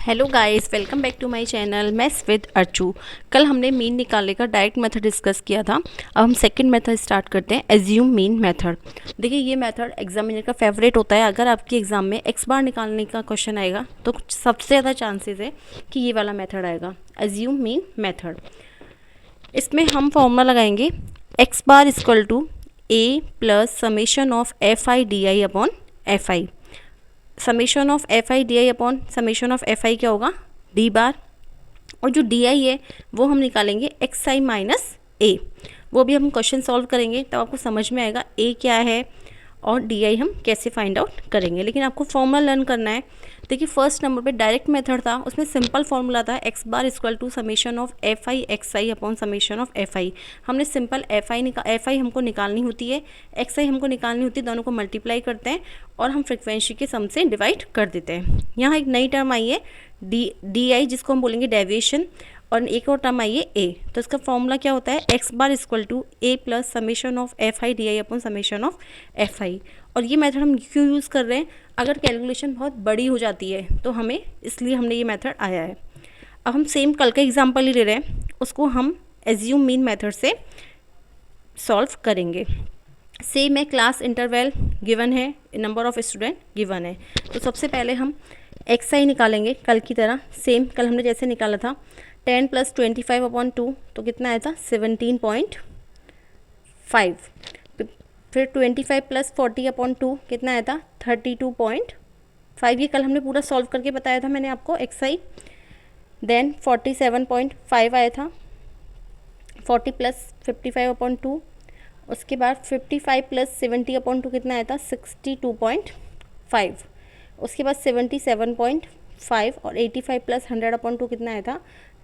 Hello guys, welcome back to my channel maths with Archu. कल हमने mean निकालने का डायरेक्ट मेथड डिस्कस किया था। अब हम सेकंड मेथड स्टार्ट करते हैं, एज्यूम मीन मेथड। देखिए, ये मेथड एग्जामिनर का फेवरेट होता है। अगर आपके एग्जाम में एक्स बार निकालने का क्वेश्चन आएगा तो सबसे ज़्यादा चांसेस है कि ये वाला मेथड आएगा, एज्यूम मीन मेथड। इसमें हम फॉर्मूला लगाएंगे X bar equal to A plus summation of F I D I upon F I. Summation of F I D I upon summation of F I क्या होगा, D बार। और जो D I है वो हम निकालेंगे एक्स आई minus ए। वो भी हम क्वेश्चन सॉल्व करेंगे तब आपको समझ में आएगा ए क्या है और डी आई हम कैसे फाइंड आउट करेंगे। लेकिन आपको फॉर्मूला लर्न करना है। देखिए, फर्स्ट नंबर पे डायरेक्ट मेथड था, उसमें सिंपल फॉर्मूला था X bar equal to summation of F I X I upon summation of F I. हमने सिंपल एफ आई हमको निकालनी होती है, एक्स आई हमको निकालनी होती है, दोनों को मल्टीप्लाई करते हैं और हम फ्रिक्वेंसी के सम से डिवाइड कर देते हैं। यहाँ एक नई टर्म आई है डी आई, जिसको हम बोलेंगे डेविएशन, और एक और टर्म आई है ए। तो इसका फॉर्मूला क्या होता है, X bar equal to A plus summation of F I D I upon summation of F I. और ये मेथड हम क्यों यूज़ कर रहे हैं, अगर कैलकुलेशन बहुत बड़ी हो जाती है तो हमें, इसलिए हमने ये मेथड आया है। अब हम सेम कल का एग्जाम्पल ही ले रहे हैं, उसको हम एज्यूम मीन मेथड से सॉल्व करेंगे। सेम है, क्लास इंटरवल गिवन है, नंबर ऑफ स्टूडेंट गिवन है। तो सबसे पहले हम एक्स आई निकालेंगे कल की तरह, सेम कल हमने जैसे निकाला था। 10 प्लस 25 अपॉन 2 तो कितना आया था 17.5। फिर 25 प्लस 40 अपॉन 2 कितना आया था 32.5। ये कल हमने पूरा सॉल्व करके बताया था मैंने आपको एक्स आई। देन 47.5 आया था। 40 प्लस 55 अपॉन 2, उसके बाद 55 प्लस 70 अपॉन 2 कितना आया था 62.5। उसके बाद 77.5 और 85 प्लस 100 अपॉन 2 कितना आया था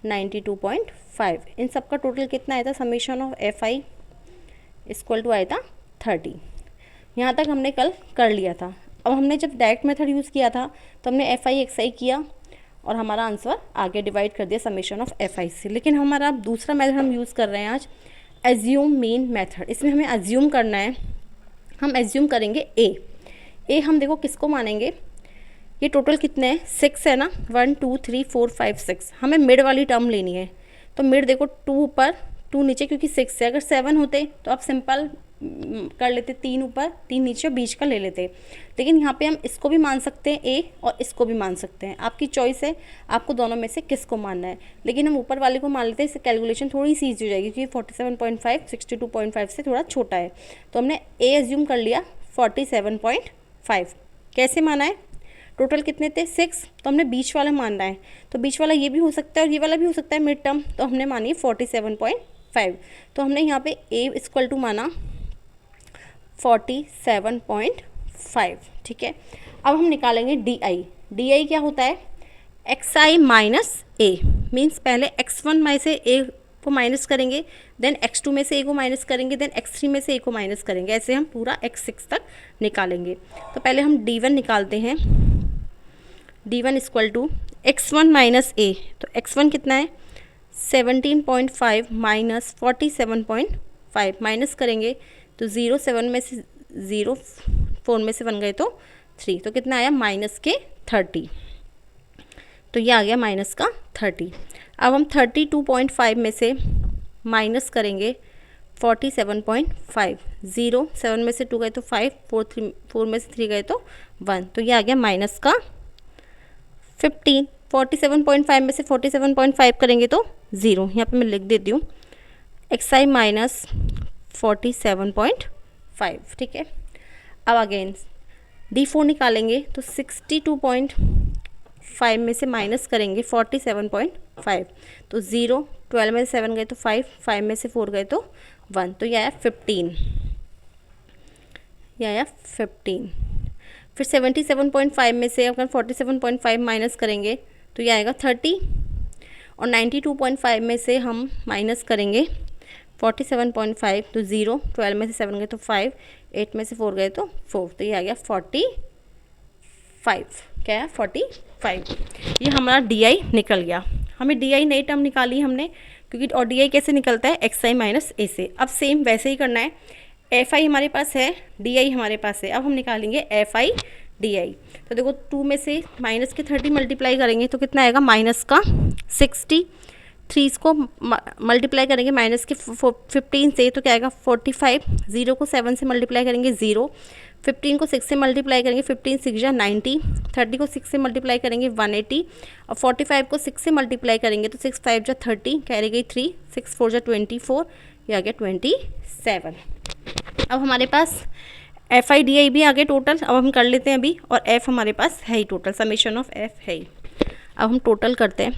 92.5। इन सब का टोटल कितना आया था, summation of F I equal to आया था 30। यहाँ तक हमने कल कर लिया था। अब हमने जब डायरेक्ट मेथड यूज़ किया था तो हमने एफ आई एक्स आई किया और हमारा आंसर आगे डिवाइड कर दिया समेशन ऑफ एफ आई से। लेकिन हमारा दूसरा मेथड हम यूज़ कर रहे हैं आज, एज्यूम मीन मेथड। इसमें हमें एज्यूम करना है, हम एज्यूम करेंगे ए हम देखो किसको मानेंगे, ये टोटल कितने हैं 6 है ना, 1 2 3 4 5 6। हमें मिड वाली टर्म लेनी है, तो मिड देखो 2 ऊपर 2 नीचे, क्योंकि 6 है। अगर 7 होते तो आप सिंपल कर लेते, 3 ऊपर 3 नीचे, बीच का ले लेते। लेकिन यहाँ पे हम इसको भी मान सकते हैं ए और इसको भी मान सकते हैं, आपकी चॉइस है आपको दोनों में से किसको मानना है। लेकिन हम ऊपर वाले को मान लेते हैं, इससे कैलकुलेशन थोड़ी सी ईजी हो जाएगी, क्योंकि 47.5 62.5 से थोड़ा छोटा है। तो हमने ए एज्यूम कर लिया 47.5। कैसे माना है, टोटल कितने थे 6, तो हमने बीच वाला मानना है। तो बीच वाला ये भी हो सकता है और ये वाला भी हो सकता है मिड टर्म, तो हमने मानी 47.5। तो हमने यहाँ पे ए इक्वल टू माना 47.5, ठीक है। अब हम निकालेंगे डी आई क्या होता है, एक्स आई माइनस ए। मीन्स पहले x1 में से ए को माइनस करेंगे, देन x2 में से ए को माइनस करेंगे, देन x3 में से ए को माइनस करेंगे। ऐसे हम पूरा x6 तक निकालेंगे। तो पहले हम d1 निकालते हैं, d1 equal to x1 minus ए। तो x1 कितना है 17.5 माइनस 47.5, माइनस करेंगे तो 0 7 में से 0 4 में से 1 गए तो 3, तो कितना आया माइनस के 30। तो ये आ गया माइनस का 30। अब हम 32.5 में से माइनस करेंगे 47.5, 0 7 में से 2 गए तो 5, 4 में से 3 गए तो 1, तो ये आ गया माइनस का 15। 47.5 में से 47.5 करेंगे तो 0, यहाँ पे मैं लिख देती हूँ एक्स आई माइनस 47.5, ठीक है। अब अगेन D4 निकालेंगे तो 62.5 में से माइनस करेंगे 47.5, तो 0 12 में से 7 गए तो 5, 5 में से 4 गए तो 1, तो यह आया 15, यह आया 15। फिर 77.5 में से अगर 47.5 माइनस करेंगे तो यह आएगा 30, और 92.5 में से हम माइनस करेंगे 47.5, तो 0 12 में से 7 गए तो 5, 8 में से 4 गए तो 4, तो ये आ गया 45। क्या है 45। ये हमारा डी आई निकल गया। हमें डी आई नई टर्म निकाली हमने, क्योंकि और डी आई कैसे निकलता है एक्स आई माइनस ए से। अब सेम वैसे ही करना है, एफ आई हमारे पास है, डी आई हमारे पास है। अब हम निकालेंगे एफ आई DI। तो देखो 2 में से माइनस के 30 मल्टीप्लाई करेंगे तो कितना आएगा, माइनस का 60। 3 को मल्टीप्लाई करेंगे माइनस के 15 से तो क्या आएगा 45। 0 को 7 से मल्टीप्लाई करेंगे 0। 15 को 6 से मल्टीप्लाई करेंगे 15 6 जा 90। 30 को 6 से मल्टीप्लाई करेंगे 180 और 45 को 6 से मल्टीप्लाई करेंगे तो 6 5 जा 30, कैरी गई 3, 6 4 जा 24, ये आ गया 27। अब हमारे पास FIDI भी आ गया टोटल। अब हम कर लेते हैं अभी, और F हमारे पास है ही टोटल, समेशन ऑफ F है ही। अब हम टोटल करते हैं।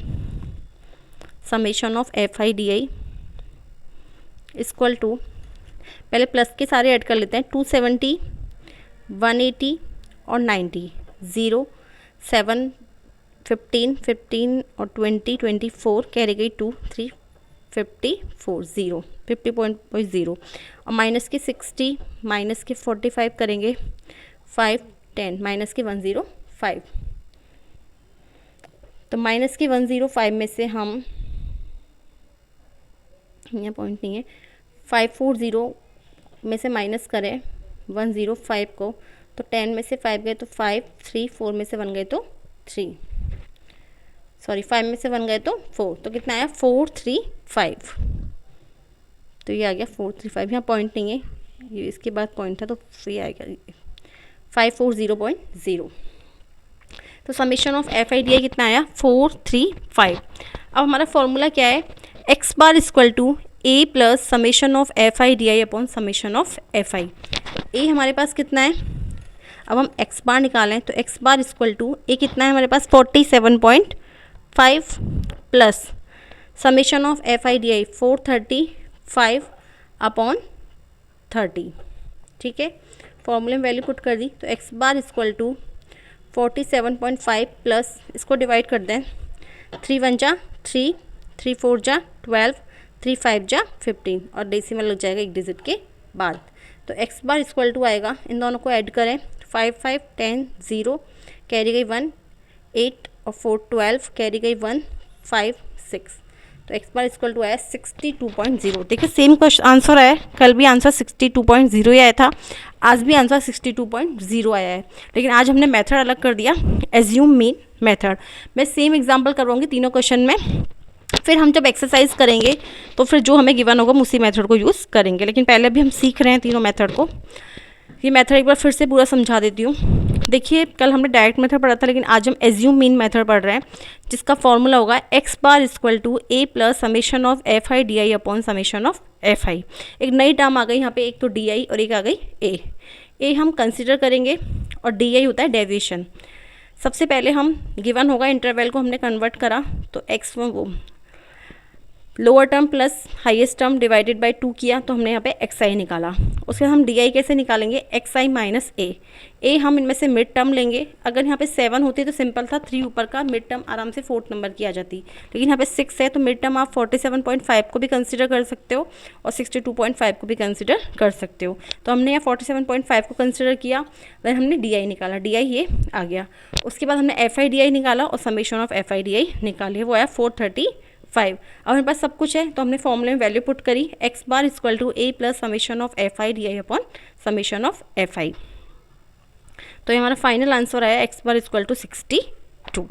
Summation of FIDI equal to, पहले प्लस के सारे ऐड कर लेते हैं, 270, 180 और 90, 0 7 15 15 और 20 24, कैरी गई 2 3 54 0 50.0 और माइनस के 60 माइनस के 45 करेंगे 5 10 माइनस के 105। तो माइनस के 105 में से हम, यहाँ पॉइंट नहीं है, 540 में से माइनस करें 105 को तो 10 में से 5 गए तो 5, 3 4 में से 1 गए तो 3, सॉरी 5 में से 1 गए तो 4, तो कितना आया 435। तो ये आ गया 435, यहाँ पॉइंट नहीं है, ये इसके बाद पॉइंट था तो ये आएगा 540.0। तो समेशन ऑफ FIDI कितना आया 435। अब हमारा फॉर्मूला क्या है, x bar equal to A plus summation of FIDI upon summation of FI। A हमारे पास कितना है, अब हम x बार निकालें तो x bar equal to A कितना है हमारे पास 47.5 plus summation of FIDI 435 upon 30। ठीक है, फॉर्मूले में वैल्यू पुट कर दी तो x bar equal to 47.5 plus, इसको डिवाइड कर दें, 3 1 जा 3, 3 4 जा 12, 3 5 जा 15 और डेसिमल लग जाएगा एक डिजिट के बाद। तो x बार इक्वल टू आएगा, इन दोनों को ऐड करें, 5 5 10 0, कैरी गई 1 8 और 4 12, कैरी गई 1 5 6। तो x बार इक्वल टू आया 62.0। देखिए सेम क्वेश्चन आंसर आया, कल भी आंसर 62.0 ही आया था, आज भी आंसर 62.0 आया है, लेकिन आज हमने मेथड अलग कर दिया, एज्यूम मीन मेथड। मैं सेम एग्जांपल करवाऊंगी तीनों क्वेश्चन में, फिर हम जब एक्सरसाइज करेंगे तो फिर जो हमें गिवन होगा हम उसी मेथड को यूज़ करेंगे, लेकिन पहले अभी हम सीख रहे हैं तीनों मेथड को। ये मेथड एक बार फिर से पूरा समझा देती हूँ। देखिए कल हमने डायरेक्ट मेथड पढ़ा था, लेकिन आज हम एज्यूम मीन मेथड पढ़ रहे हैं, जिसका फॉर्मूला होगा x bar equal to A plus summation of FIDI upon summation of FI। एक नई टर्म आ गई यहाँ पे, एक तो DI और एक आ गई A हम कंसिडर करेंगे और DI होता है डेविएशन। सबसे पहले हम गिवन होगा इंटरवल को हमने कन्वर्ट करा तो x वो lower term plus highest term divided by 2 किया तो हमने यहाँ पे xi निकाला। उसके बाद हम DI कैसे निकालेंगे, xi माइनस A हम इनमें से मिड टर्म लेंगे। अगर यहाँ पे 7 होती तो सिंपल था, 3 ऊपर का मिड टर्म आराम से 4th नंबर की आ जाती, लेकिन यहाँ पे 6 है तो मिड टर्म आप 47.5 को भी कंसिडर कर सकते हो और 62.5 को भी कंसिडर कर सकते हो। तो हमने यहाँ 47.5 को कंसिडर किया, देन हमने DI निकाला, DI ये आ गया। उसके बाद हमने FIDI निकाला और समेशन ऑफ FIDI निकाली, वो आया 435। अब हमारे पास सब कुछ है तो हमने फॉर्मूले में वैल्यू पुट करी, x bar equal to A plus summation of FIDI upon summation of FI। तो ये हमारा फाइनल आंसर आया x bar equal to 62।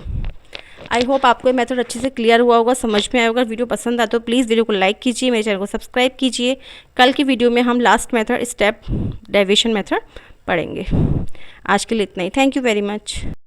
I hope आपको ये मेथड अच्छे से क्लियर हुआ होगा, समझ में आया होगा। वीडियो पसंद आए तो प्लीज़ वीडियो को लाइक कीजिए, मेरे चैनल को सब्सक्राइब कीजिए। कल की वीडियो में हम last method step deviation method पढ़ेंगे। आज के लिए इतना ही, थैंक यू वेरी मच।